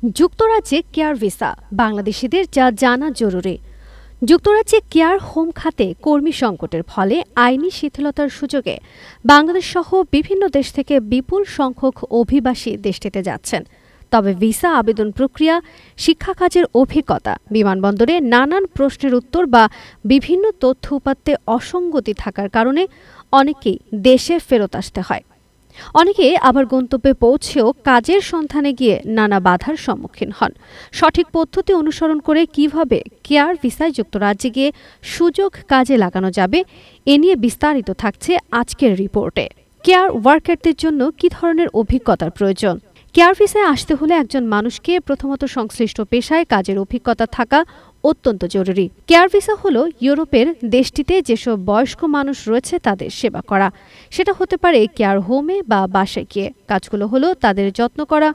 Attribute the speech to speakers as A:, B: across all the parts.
A: যুক্তরাজ্যে care visa বাংলাদেশিদের যা জানা জরুরি। যুক্তরাজ্যে কেয়ার হোম খাতে কর্মী সংকটের ফলে আইনি শিথিলতার সুযোগে বাংলাদেশসহ বিভিন্ন দেশ থেকে বিপুল সংখ্যক অভিবাসী দেশটিতে যাচ্ছেন। তবে ভিসা আবেদন প্রক্রিয়া, শিক্ষা কাজের অভিজ্ঞতা, বিমানবন্দরে নানান প্রশ্নের উত্তর বা বিভিন্ন তথ্য উপাত্তে অসঙ্গতি থাকার কারণে অনেকেই দেশে ফেরত আসতে হয়। অনেকে আবার গন্তব্যে পৌঁছেও কাজের সন্ধানে গিয়ে নানা বাধার সম্মুখীন হন। সঠিক পদ্ধতি অনুসরণ করে কিভাবে কেয়ার ভিসায় যুক্তরাজ্যে গিয়ে সুযোগ কাজে লাগানো যাবে এ নিয়ে বিস্তারিত থাকছে আজকের রিপোর্টে। কেয়ার ওয়ার্কারদের জন্য কী ধরনের অভিজ্ঞতার প্রয়োজন? কেয়ার ভিসায় আসতে হলে একজন মানুষকে প্রথমত সংশ্লিষ্ট পেশায় কাজের অভিজ্ঞতা থাকা অত্যন্ত জরুরি। কেয়ার ভিসা হলো ইউরোপের দেশটিতে যেসব বয়স্ক মানুষ রয়েছে তাদের সেবা করা। সেটা হতে পারে কেয়ার হোমে বা বাসায় গিয়ে। কাজগুলো হলো তাদের যত্ন করা,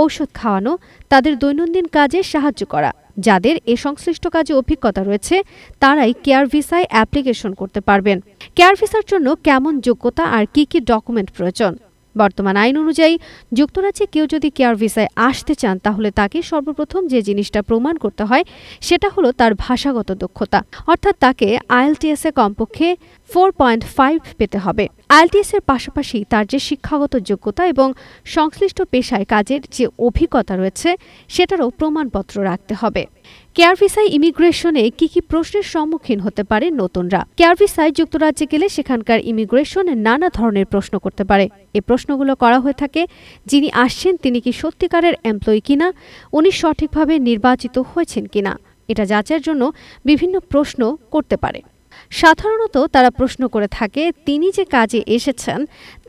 A: ঔষধ খাওয়ানো, তাদের দৈনন্দিন কাজে সাহায্য করা। যাদের এ সংশ্লিষ্ট কাজে অভিজ্ঞতা রয়েছে তারাই কেয়ার ভিসায় অ্যাপ্লিকেশন করতে পারবেন। কেয়ার ভিসার জন্য কেমন যোগ্যতা আর কি কি ডকুমেন্ট প্রয়োজন? বর্তমান আইন অনুযায়ী যুক্তরাজ্যে কেউ যদি কেয়ার ভিসায় আসতে চান তাহলে তাকে সর্বপ্রথম যে জিনিসটা প্রমাণ করতে হয় সেটা হলো তার ভাষাগত দক্ষতা, অর্থাৎ তাকে IELTS কমপক্ষে 4.5 পেতে হবে। IELTS এর পাশাপাশি তার যে শিক্ষাগত যোগ্যতা এবং সংশ্লিষ্ট পেশায় কাজের যে অভিজ্ঞতা রয়েছে সেটারও প্রমাণপত্র রাখতে হবে। কেয়ার ভিসায় ইমিগ্রেশনে কি কি প্রশ্নের সম্মুখীন হতে পারে নতুনরা? কেয়ার ভিসায় যুক্তরাজ্যে গেলে সেখানকার ইমিগ্রেশন নানা ধরনের প্রশ্ন করতে পারে। এই প্রশ্নগুলো করা হয়ে থাকে যিনি আসছেন তিনি কি সত্যিকারের এমপ্লয়ি কিনা, উনি সঠিকভাবে নির্বাচিত হয়েছেন কিনা, এটা যাচাইয়ের জন্য বিভিন্ন প্রশ্ন করতে পারে। সাধারণত তারা প্রশ্ন করে থাকে তিনি যে কাজে এসেছেন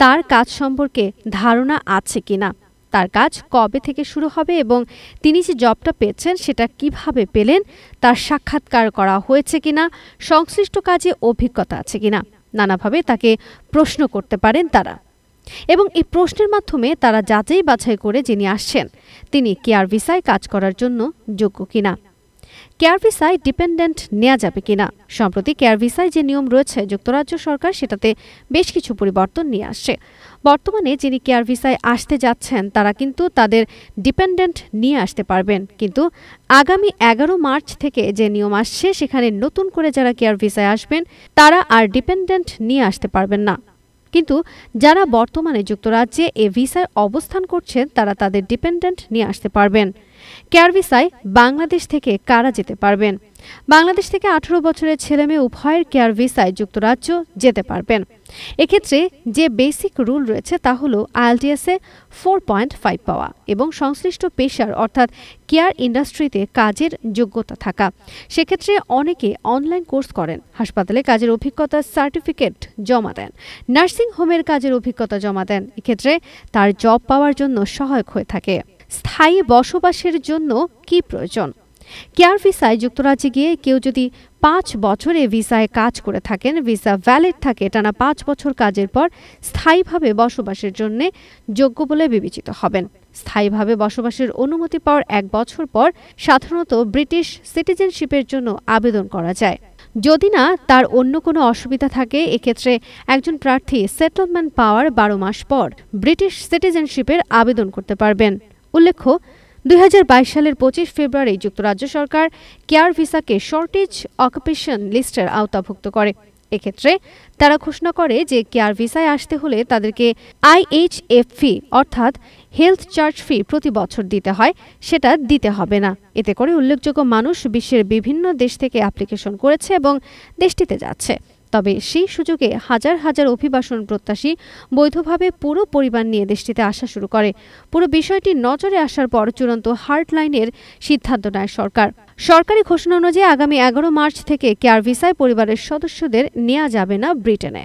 A: তার কাজ সম্পর্কে ধারণা আছে কিনা, তার কাজ কবে থেকে শুরু হবে এবং তিনি যে জবটা পেয়েছেন সেটা কিভাবে পেলেন, তার সাক্ষাৎকার করা হয়েছে কিনা, সংশ্লিষ্ট কাজে অভিজ্ঞতা আছে কিনা, নানাভাবে তাকে প্রশ্ন করতে পারেন তারা। এবং এই প্রশ্নের মাধ্যমে তারা যাচাই বাছাই করে যিনি আসছেন তিনি কেয়ার ভিসায় কাজ করার জন্য যোগ্য কিনা। কেয়ার ভিসায় ডিপেন্ডেন্ট নেওয়া যাবে কিনা? সম্প্রতি কেয়ার ভিসায় যে নিয়ম রয়েছে যুক্তরাজ্য সরকার সেটাতে বেশ কিছু পরিবর্তন নিয়ে আসছে। বর্তমানে যিনি কেয়ার ভিসায় আসতে যাচ্ছেন তারা কিন্তু তাদের ডিপেন্ডেন্ট নিয়ে আসতে পারবেন, কিন্তু আগামী 11 মার্চ থেকে যে নিয়ম আসছে সেখানে নতুন করে যারা কেয়ার ভিসায় আসবেন তারা আর ডিপেন্ডেন্ট নিয়ে আসতে পারবেন না। কিন্তু যারা বর্তমানে যুক্তরাজ্যে এ ভিসায় অবস্থান করছেন তারা তাদের ডিপেন্ডেন্ট নিয়ে আসতে পারবেন। কেয়ার ভিসায় বাংলাদেশ থেকে কারা যেতে পারবেন? বাংলাদেশ থেকে 18 বছরের ছেলেমেয়ে উভয়ের কেয়ার ভিসায় যুক্তরাজ্য যেতে পারবেন। এক্ষেত্রে যে বেসিক রুল রয়েছে তা হলো IELTS 4.5 পাওয়া এবং সংশ্লিষ্ট পেশার অর্থাৎ কেয়ার ইন্ডাস্ট্রিতে কাজের যোগ্যতা থাকা। সেক্ষেত্রে অনেকে অনলাইন কোর্স করেন, হাসপাতালে কাজের অভিজ্ঞতার সার্টিফিকেট জমা দেন, নার্সিং হোমের কাজের অভিজ্ঞতা জমা দেন। এক্ষেত্রে তার জব পাওয়ার জন্য সহায়ক হয়ে থাকে। স্থায়ী বসবাসের জন্য কি প্রয়োজন? কেয়ার ভিসায় যুক্তরাজ্যে গিয়ে কেউ যদি 5 বছরে ভিসায় কাজ করে থাকেন, ভিসা ভ্যালিড থাকে টানা 5 বছর কাজের পর স্থায়ীভাবে বসবাসের জন্য যোগ্য বলে বিবেচিত হবেন। স্থায়ীভাবে বসবাসের অনুমতি পাওয়ার 1 বছর পর সাধারণত ব্রিটিশ সিটিজেনশিপের জন্য আবেদন করা যায়। যদি না তার অন্য কোনো অসুবিধা থাকে এক্ষেত্রে একজন প্রার্থী সেটেলমেন্ট পাওয়ার 12 মাস পর ব্রিটিশ সিটিজেনশিপের আবেদন করতে পারবেন। উল্লেখ্য 2022 সালের 25 ফেব্রুয়ারি যুক্তরাজ্য সরকার কেয়ার ভিসাকে শর্টেজ অকুপেশন লিস্টের আওতাভুক্ত করে। এক্ষেত্রে তারা ঘোষণা করে যে কেয়ার ভিসায় আসতে হলে তাদেরকে IHF ফি অর্থাৎ হেলথ চার্জ ফি প্রতি বছর দিতে হয়, সেটা দিতে হবে না। এতে করে উল্লেখযোগ্য মানুষ বিশ্বের বিভিন্ন দেশ থেকে অ্যাপ্লিকেশন করেছে এবং দেশটিতে যাচ্ছে। তবে সেই সুযোগে হাজার হাজার অভিবাসন প্রত্যাশী বৈধভাবে পুরো পরিবার নিয়ে দেশটিতে আসা শুরু করে। পুরো বিষয়টি নজরে আসার পর চূড়ান্ত হার্ডলাইনের সিদ্ধান্ত নেয় সরকার। সরকারি ঘোষণা অনুযায়ী আগামী 11 মার্চ থেকে কেয়ার ভিসায় পরিবারের সদস্যদের নেওয়া যাবে না ব্রিটেনে।